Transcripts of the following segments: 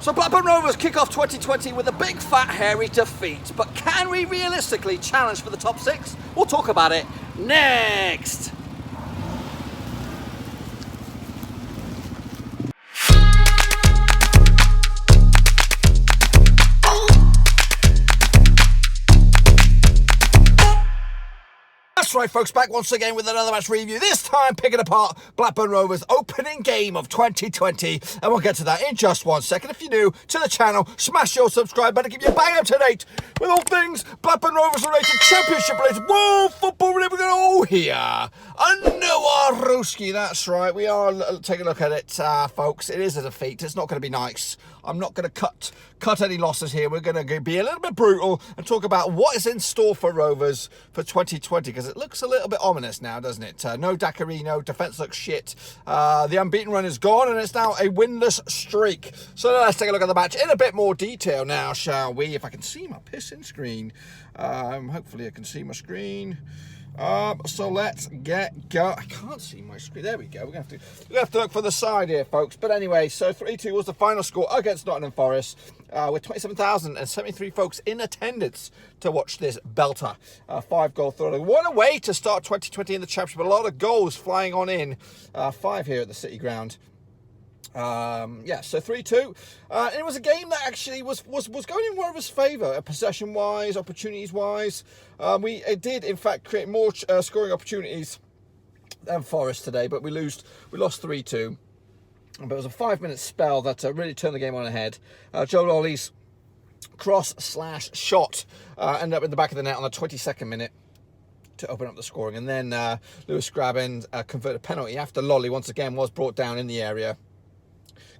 So Blackburn Rovers kick off 2020 with a big fat hairy defeat, but can we realistically challenge for the top six? We'll talk about it next. That's right, folks, back once again with another match review, this time picking apart Blackburn Rovers' opening game of 2020, and we'll get to that in just 1 second. If you're new to the channel, smash your subscribe button, keep you bang up to date with all things Blackburn Rovers related, championship related, world football related. We're going all here. And Noah Roski, that's right, we are taking a look at it, folks. It is a defeat, it's not going to be nice. I'm not going to cut any losses here. We're going to be a little bit brutal and talk about what is in store for Rovers for 2020, because it looks a little bit ominous now, doesn't it? No Dacarino, defence looks shit. The unbeaten run is gone, and it's now a winless streak. So let's take a look at the match in a bit more detail now, shall we? If I can see my pissing screen. Hopefully I can see my screen. So let's get go. I can't see my screen. There we go. We're gonna have to look for the side here, folks. But anyway, so 3-2 was the final score against Nottingham Forest, with 27,073 folks in attendance to watch this belter. 5-goal thriller. What a way to start 2020 in the championship. A lot of goals flying on in. 5 here at the City Ground. So 3-2, and it was a game that actually was going in Rovers' favour, possession wise, opportunities wise. We did in fact create more scoring opportunities than Forest today, but we lost 3-2. But it was a 5-minute spell that really turned the game on ahead. Joe Lolley's cross/shot ended up in the back of the net on the 22nd minute to open up the scoring, and then Lewis Grabban converted a penalty after Lolley once again was brought down in the area.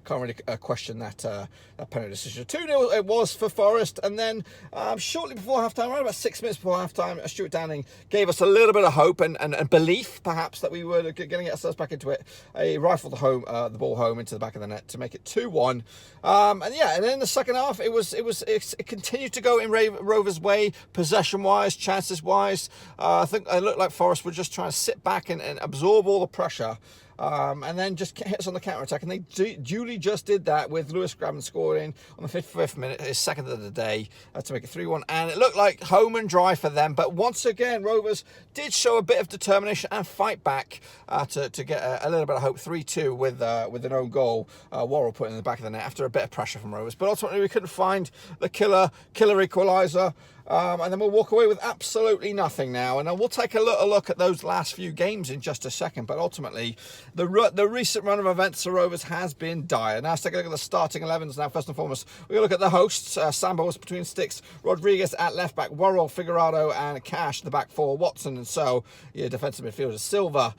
Can't really question that penalty decision. 2-0 it was for Forest, and then shortly before half-time, around about 6 minutes before half-time, Stewart Downing gave us a little bit of hope and belief, perhaps, that we were going to get ourselves back into it. He rifled the ball home into the back of the net to make it 2-1. And then in the second half, it continued to go in Rovers' way, possession-wise, chances-wise. I think it looked like Forest were just trying to sit back and absorb all the pressure. And then just hit us on the counter-attack. And they duly just did that with Lewis Grabban scoring on the 55th minute, his second of the day, to make it 3-1. And it looked like home and dry for them. But once again, Rovers did show a bit of determination and fight back to get a little bit of hope. 3-2 with an own goal. Worrell put in the back of the net after a bit of pressure from Rovers. But ultimately, we couldn't find the killer equaliser. And then we'll walk away with absolutely nothing now. And we'll take a little look at those last few games in just a second. But ultimately, the recent run of events for Rovers has been dire. Now let's take a look at the starting 11s now. First and foremost, we're going to look at the hosts. Sambo was between sticks. Rodriguez at left back. Worrell, Figueroa and Cash, the back four. Watson and so, defensive midfielders. Silva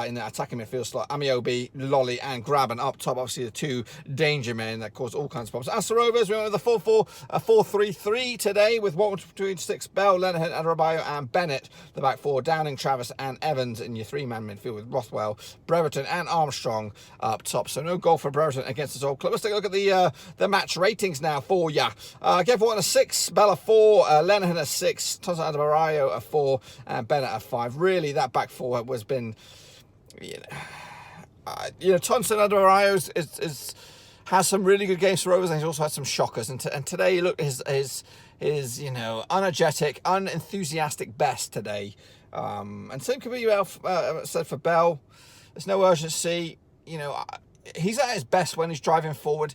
in the attacking midfield slot. Amiobi, Lolley and Grabban up top. Obviously, the two danger men that cause all kinds of problems. As for Rovers, we went with the 4-4-3 today with what between sticks, Bell, Lenihan, Adebayo and Bennett, the back four, Downing, Travis and Evans in your 3-man midfield with Rothwell, Brereton and Armstrong up top. So no goal for Brereton against his old club. Let's take a look at the match ratings now for ya. Gave one a 6, Bell a 4, Lenihan a 6, Tonson Adebayo a 4 and Bennett a 5. Really, that back four has been, Tonson Adebayo has some really good games for Rovers, and he's also had some shockers. And today, look, his energetic, unenthusiastic best today. And same could be said for Bell. There's no urgency. He's at his best when he's driving forward.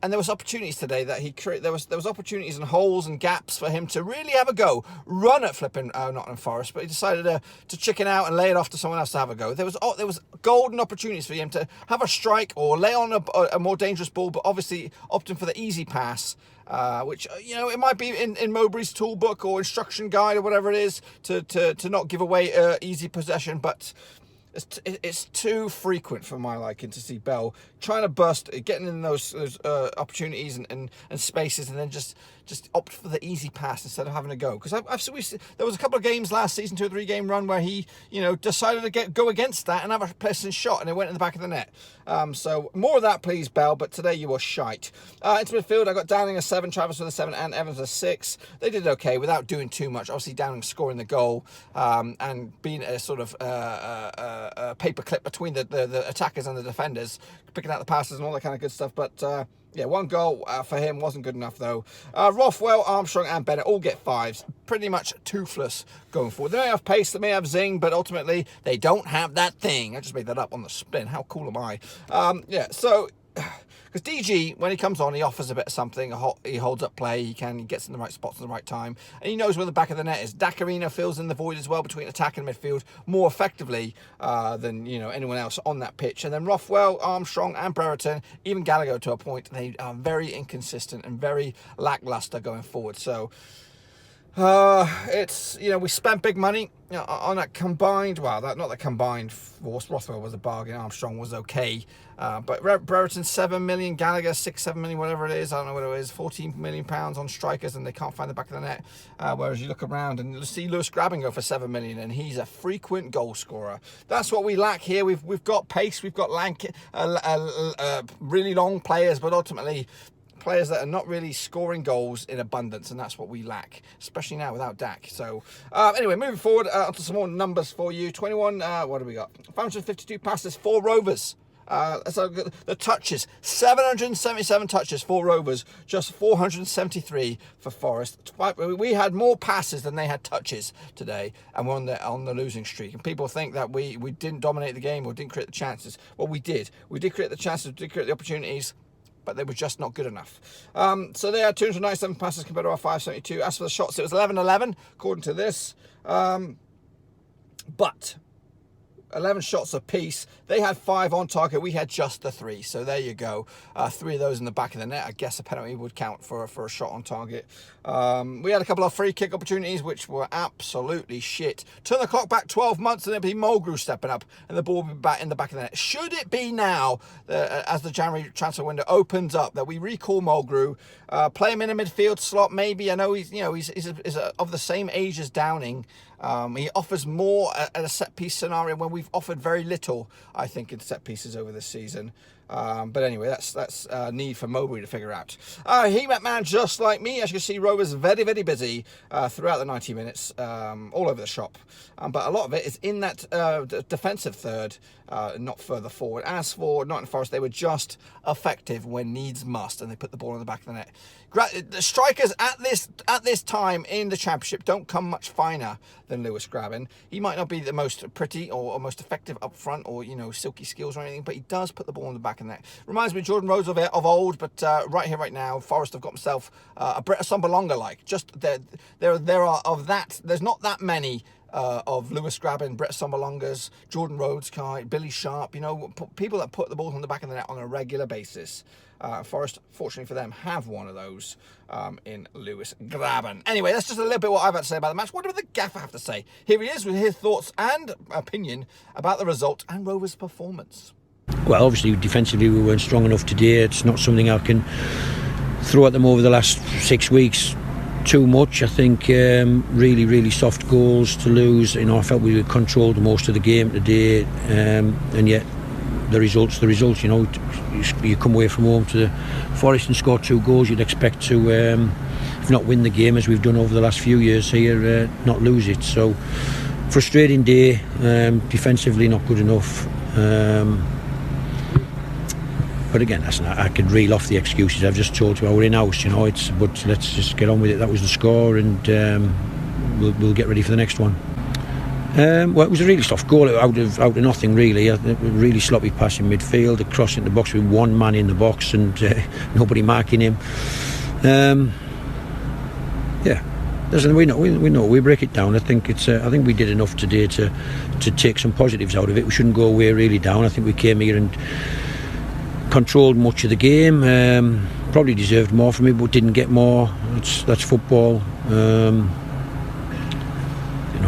And there was opportunities today that he created. There was opportunities and holes and gaps for him to really have a go, run at flipping Nottingham Forest, but he decided to chicken out and lay it off to someone else to have a go. There was golden opportunities for him to have a strike or lay on a more dangerous ball, but obviously opting for the easy pass, which it might be in Mowbray's toolbook or instruction guide or whatever it is to not give away easy possession, but it's too frequent for my liking to see Bell trying to burst, getting in those opportunities and spaces, and then just opt for the easy pass instead of having a go. Because there was a couple of games last season, 2 or 3 game run, where he decided to go against that and have a pressing shot, and it went in the back of the net. So more of that, please, Bell. But today you were shite. Into midfield, I got Downing a 7, Travis with a 7, and Evans a 6. They did okay without doing too much. Obviously, Downing scoring the goal and being a sort of paper clip between the attackers and the defenders, picking out the passes and all that kind of good stuff. But Yeah, 1 goal for him wasn't good enough, though. Rothwell, Armstrong and Bennett all get 5s. Pretty much toothless going forward. They may have pace, they may have zing, but ultimately they don't have that thing. I just made that up on the spin. How cool am I? Yeah, so... Because DG, when he comes on, he offers a bit of something. He holds up play. He gets in the right spots at the right time. And he knows where the back of the net is. Dacarino fills in the void as well between attack and midfield more effectively than anyone else on that pitch. And then Rothwell, Armstrong and Brereton, even Gallagher to a point, they are very inconsistent and very lackluster going forward. So... it's, we spent big money on that combined, well, not the combined force. Rothwell was a bargain, Armstrong was okay, but Brereton 7 million, Gallagher 6-7 million, whatever it is, I don't know what it is, 14 million pounds on strikers, and they can't find the back of the net, whereas you look around and see Lewis Grabban go for 7 million, and he's a frequent goal scorer. That's what we lack here. We've got pace, we've got really long players, but ultimately players that are not really scoring goals in abundance, and that's what we lack, especially now without Dak. So anyway, moving forward onto some more numbers for you. 21 what do we got? 552 passes for Rovers. So the touches, 777 touches for Rovers, just 473 for Forest. We had more passes than they had touches today, and we're on the losing streak. And people think that we didn't dominate the game or didn't create the chances. Well, we did. We did create the chances, we did create the opportunities, but they were just not good enough. So they had 297 passes compared to our 572. As for the shots, it was 11-11, according to this. But 11 shots apiece. They had 5 on target. We had just the 3. So there you go. 3 of those in the back of the net. I guess a penalty would count for a shot on target. We had a couple of free kick opportunities, which were absolutely shit. Turn the clock back 12 months and it'd be Mulgrew stepping up and the ball would be back in the back of the net. Should it be now, as the January transfer window opens up, that we recall Mulgrew, play him in a midfield slot? Maybe. I know he's of the same age as Downing. He offers more at a set-piece scenario when we've offered very little, I think, in set-pieces over this season. But anyway, that's a need for Mowbray to figure out. He met man just like me. As you can see, Rovers very, very busy throughout the 90 minutes, all over the shop. But a lot of it is in that defensive third, not further forward. As for Nottingham Forest, they were just effective when needs must, and they put the ball in the back of the net. The strikers at this time in the Championship don't come much finer than Lewis Grabban. He might not be the most pretty or most effective up front or, silky skills or anything, but he does put the ball in the back of the net. Reminds me of Jordan Rhodes of old, but right here, right now, Forest have got himself a Brett Assombalonga-like. Just there are of that. There's not that many of Lewis Grabban, Brett Assombalongas, Jordan Rhodes, Billy Sharp, people that put the ball on the back of the net on a regular basis. Forest, fortunately for them, have one of those in Lewis Grabban. Anyway, that's just a little bit what I've had to say about the match. What did the gaffer have to say? Here he is with his thoughts and opinion about the result and Rovers' performance. Well, obviously, defensively we weren't strong enough today. It's not something I can throw at them over the last 6 weeks too much. I think really, really soft goals to lose. I felt we controlled most of the game today, and yet the results. You come away from home to Forest and score 2 goals, you'd expect to, if not win the game as we've done over the last few years here, not lose it. So frustrating day. Defensively not good enough. But again, I could reel off the excuses I've just told you. We're in house, but let's just get on with it. That was the score, and we'll get ready for the next one. Well, it was a really soft goal out of nothing, really. A really sloppy pass in midfield, a cross into the box with one man in the box and nobody marking him. We know. We break it down. I think we did enough today to take some positives out of it. We shouldn't go away really down. I think we came here and controlled much of the game. Probably deserved more from it, but didn't get more. That's football.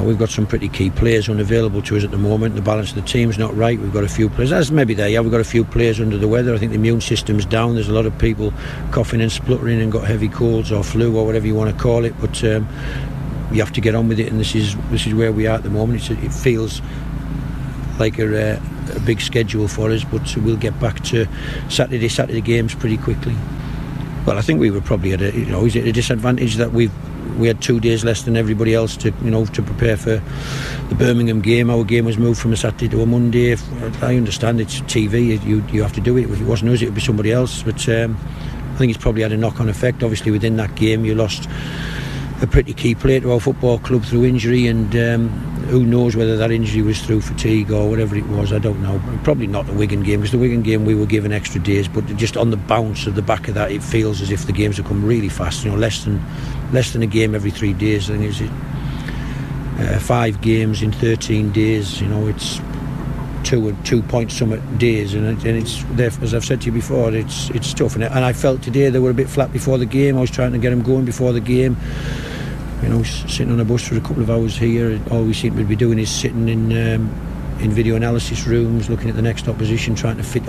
We've got some pretty key players unavailable to us at the moment. The balance of the team's not right. We've got a few players, we've got a few players under the weather. I think the immune system's down. There's a lot of people coughing and spluttering and got heavy colds or flu or whatever you want to call it. But we have to get on with it, and this is where we are at the moment. It feels like a big schedule for us, but we'll get back to Saturday games pretty quickly. Well, I think we were probably at a disadvantage that we've we had 2 days less than everybody else to prepare for the Birmingham game. Our game was moved from a Saturday to a Monday. I understand it's TV, you have to do it. If it wasn't us, it would be somebody else. But I think it's probably had a knock-on effect. Obviously, within that game, you lost a pretty key player to our football club through injury, and who knows whether that injury was through fatigue or whatever it was. I don't know. Probably not the Wigan game, because the Wigan game we were given extra days, but just on the bounce of the back of that, it feels as if the games have come really fast. Less than a game every 3 days. I think it's 5 games in 13 days. It's 2 point summit days, and it's there. As I've said to you before, it's tough. And I felt today they were a bit flat before the game. I was trying to get them going before the game. Sitting on a bus for a couple of hours here, all we seem to be doing is sitting in video analysis rooms, looking at the next opposition, trying to fit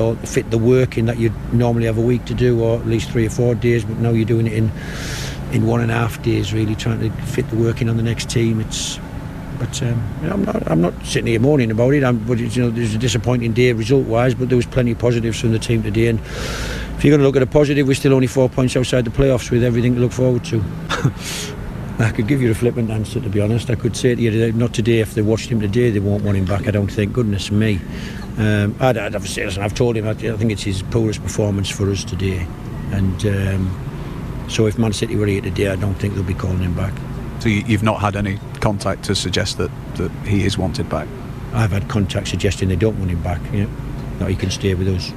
the work in that you'd normally have a week to do, or at least 3 or 4 days. But now you're doing it in 1.5 days, really trying to fit the work in on the next team. I'm not sitting here moaning about it. There's a disappointing day result-wise, but there was plenty of positives from the team today. And if you're going to look at a positive, we're still only 4 points outside the playoffs, with everything to look forward to. I could give you a flippant answer, to be honest. I could say to you, not today. If they watched him today, they won't want him back, I don't think. Goodness me. I've told him I think it's his poorest performance for us today. And so if Man City were here today, I don't think they'll be calling him back. So you've not had any contact to suggest that he is wanted back? I've had contact suggesting they don't want him back, that he can stay with us.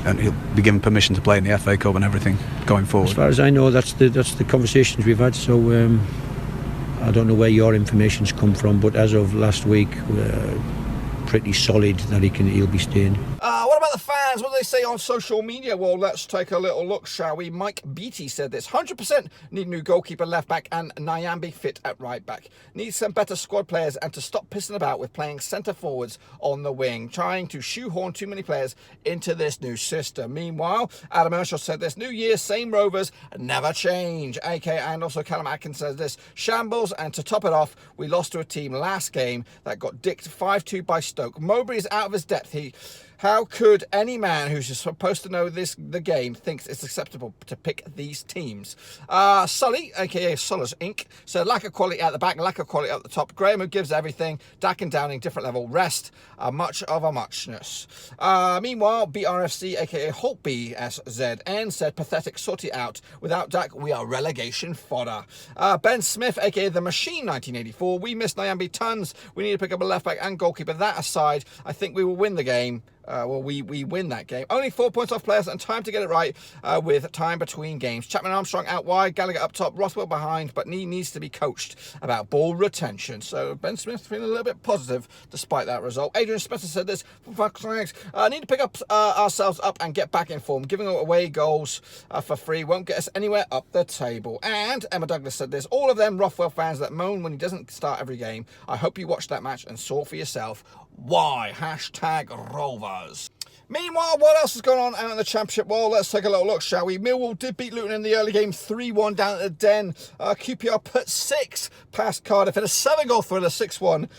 And he'll be given permission to play in the FA Cup and everything going forward? As far as I know, that's the conversations we've had. So I don't know where your information's come from, but as of last week, pretty solid that he'll be staying. What about the fans? What do they say on social media? Well, let's take a little look, shall we? Mike Beattie said this: 100% need a new goalkeeper, left back, and Nyambe fit at right back. Need some better squad players and to stop pissing about with playing centre forwards on the wing, trying to shoehorn too many players into this new system. Meanwhile, Adam Ershaw said this: New Year, same Rovers, never change. AK, and also Callum Atkins says this: shambles, and to top it off, we lost to a team last game that got dicked 5-2 by Stoke. Mowbray is out of his depth. How could any man who's supposed to know the game thinks it's acceptable to pick these teams? Sully, aka Solus Inc., said lack of quality at the back, lack of quality at the top. Graham, who gives everything. Dak and Downing, different level. Rest, much of a muchness. Meanwhile, BRFC, aka Holt BSZN, said pathetic, sort it out. Without Dak, we are relegation fodder. Ben Smith, aka The Machine 1984, we miss Nyambe tons. We need to pick up a left back and goalkeeper. That aside, I think we will win the game. We win that game. Only 4 points off players and time to get it right with time between games. Chapman Armstrong out wide, Gallagher up top, Rothwell behind, but needs to be coached about ball retention. So Ben Smith feeling a little bit positive despite that result. Adrian Spencer said this: need to pick up ourselves up and get back in form. Giving away goals for free won't get us anywhere up the table. And Emma Douglas said this: all of them Rothwell fans that moan when he doesn't start every game, I hope you watched that match and saw for yourself why. #Rovers. Meanwhile, what else is going on out in the Championship? Well, let's take a little look, shall we? Millwall did beat Luton in the early game 3-1 down at the Den. QPR put 6 past Cardiff in a 7-goal thriller, 6-1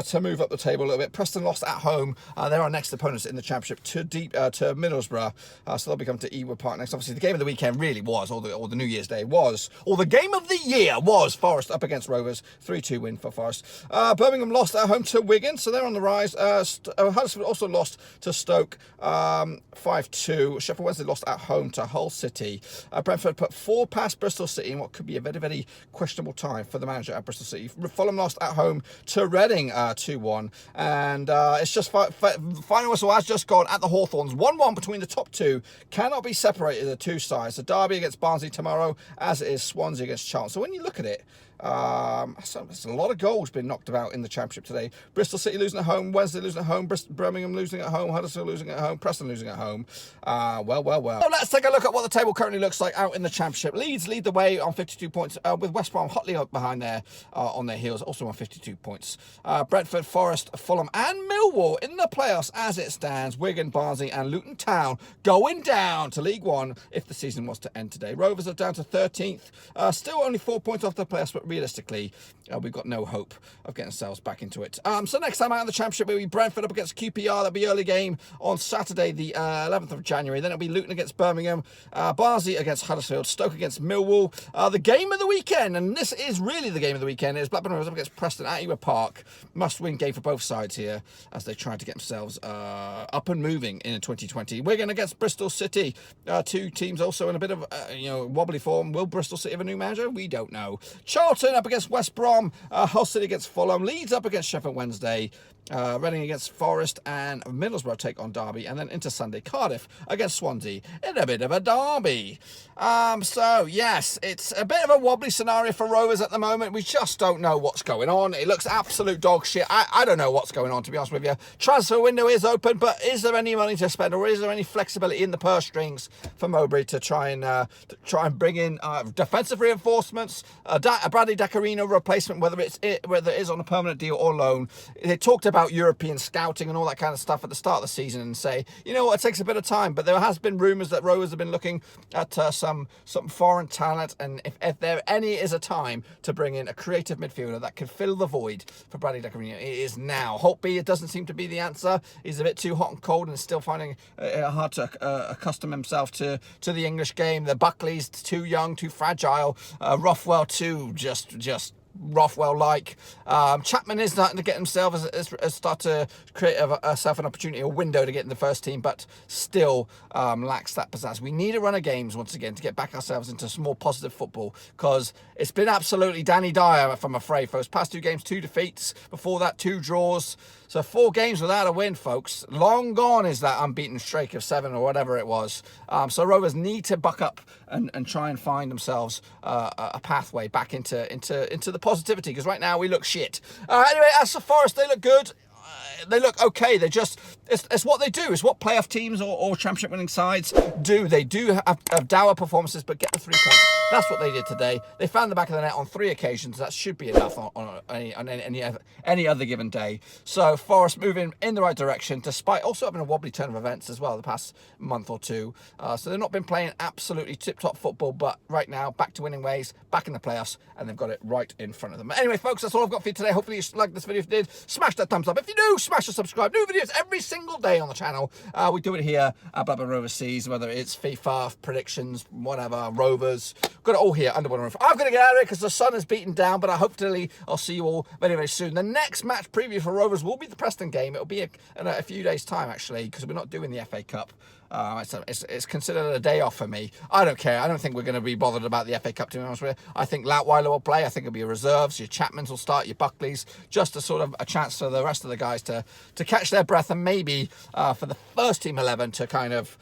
to move up the table a little bit. Preston lost at home. They're our next opponents in the Championship to Middlesbrough. So they'll be coming to Ewood Park next. Obviously, the game of the weekend really was, or the New Year's Day was, or the game of the year was Forest up against Rovers. 3-2 win for Forest. Birmingham lost at home to Wigan, so they're on the rise. Huddersfield also lost to Stoke. 5-2. Sheffield Wednesday lost at home to Hull City. Brentford put 4 past Bristol City in what could be a very, very questionable time for the manager at Bristol City. Fulham lost at home to Reading 2-1. And it's just final whistle has just gone at the Hawthorns. 1-1 between the top two. Cannot be separated, the two sides. The derby against Barnsley tomorrow, as is Swansea against Charlton. So when you look at it, there's a lot of goals been knocked about in the Championship today. Bristol City losing at home, Wednesday losing at home, Birmingham losing at home, Huddersfield losing at home, Preston losing at home. Well. So let's take a look at what the table currently looks like out in the Championship. Leeds lead the way on 52 points, with West Brom hotly up behind there on their heels, also on 52 points. Brentford, Forest, Fulham and Millwall in the playoffs as it stands. Wigan, Barnsley and Luton Town going down to League One if the season was to end today. Rovers are down to 13th, still only 4 points off the playoffs, but realistically, we've got no hope of getting ourselves back into it. So next time out in the Championship, it'll be Brentford up against QPR. That'll be early game on Saturday, the 11th of January. Then it'll be Luton against Birmingham, Barnsley against Huddersfield, Stoke against Millwall. The game of the weekend, and this is really the game of the weekend, is Blackburn Rovers up against Preston at Ewood Park. Must-win game for both sides here as they try to get themselves up and moving in 2020. Wigan against Bristol City. Two teams also in a bit of wobbly form. Will Bristol City have a new manager? We don't know. Charlton up against West Brom. Hull City against Fulham. Leeds up against Sheffield Wednesday. Reading against Forest, and Middlesbrough take on Derby, and then into Sunday, Cardiff against Swansea in a bit of a derby. So yes, it's a bit of a wobbly scenario for Rovers at the moment. We just don't know what's going on. It looks absolute dog shit. I don't know what's going on, to be honest with you. Transfer window is open, but is there any money to spend, or is there any flexibility in the purse strings for Mowbray to try and bring in defensive reinforcements, a Bradley Dacarino replacement, whether it is on a permanent deal or loan? They talked about European scouting and all that kind of stuff at the start of the season, and say, you know what, it takes a bit of time, but there has been rumours that Rovers have been looking at some foreign talent, and if there any is a time to bring in a creative midfielder that could fill the void for Bradley Dacarino, it is now. Holtby, it doesn't seem to be the answer. He's a bit too hot and cold and still finding it hard to accustom himself to the English game. The Buckley's too young, too fragile. Rothwell too, just Rothwell-like. Chapman is starting to get himself start to create herself an opportunity, a window to get in the first team, but still lacks that pizzazz. We need a run of games once again to get back ourselves into some more positive football, because it's been absolutely Danny Dyer, if I'm afraid, folks. Past 2 games, 2 defeats. Before that, 2 draws. So 4 games without a win, folks. Long gone is that unbeaten streak of 7 or whatever it was. So Rovers need to buck up and try and find themselves a pathway back into the positivity, because right now we look shit. Anyway, as for Forest, they look good. They look okay. They just, it's what they do. It's what playoff teams or championship winning sides do. They do have dour performances, but get the 3 points. That's what they did today. They found the back of the net on 3 occasions. That should be enough on any other given day. So Forest moving in the right direction, despite also having a wobbly turn of events as well the past month or two. So they've not been playing absolutely tip-top football, but right now back to winning ways, back in the playoffs, and they've got it right in front of them. Anyway, folks, that's all I've got for you today. Hopefully you liked this video. If you did, smash that thumbs up. If you do, smash the subscribe. New videos every single day on the channel. We do it here at Blackburn Rovers Seas, whether it's FIFA predictions, whatever, Rovers. Got it all here under one roof. I'm going to get out of here because the sun is beaten down, but hopefully I'll see you all very, very soon. The next match preview for Rovers will be the Preston game. It'll be in a few days' time, actually, because we're not doing the FA Cup. It's considered a day off for me. I don't care. I don't think we're going to be bothered about the FA Cup, to be honest with you. I think Lautweiler will play. I think it'll be reserves. Your Chapmans will start. Your Buckleys. Just a sort of a chance for the rest of the guys to catch their breath, and maybe for the first team 11 to kind of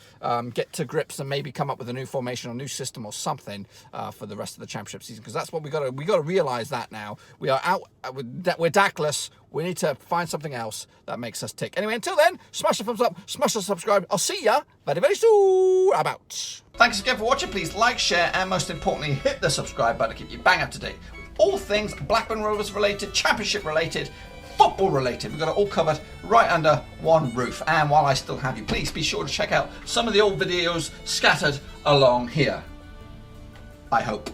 get to grips and maybe come up with a new formation or new system or something for the rest of the championship season. Because that's what we got to realise that now. We are out. We're Dackless. We need to find something else that makes us tick. Anyway, until then, smash the thumbs up, smash the subscribe. I'll see ya very, very soon. I'm out. Thanks again for watching. Please like, share, and most importantly, hit the subscribe button to keep you bang up to date with all things Blackburn Rovers related, championship related, football related. We've got it all covered right under one roof. And while I still have you, please be sure to check out some of the old videos scattered along here. I hope.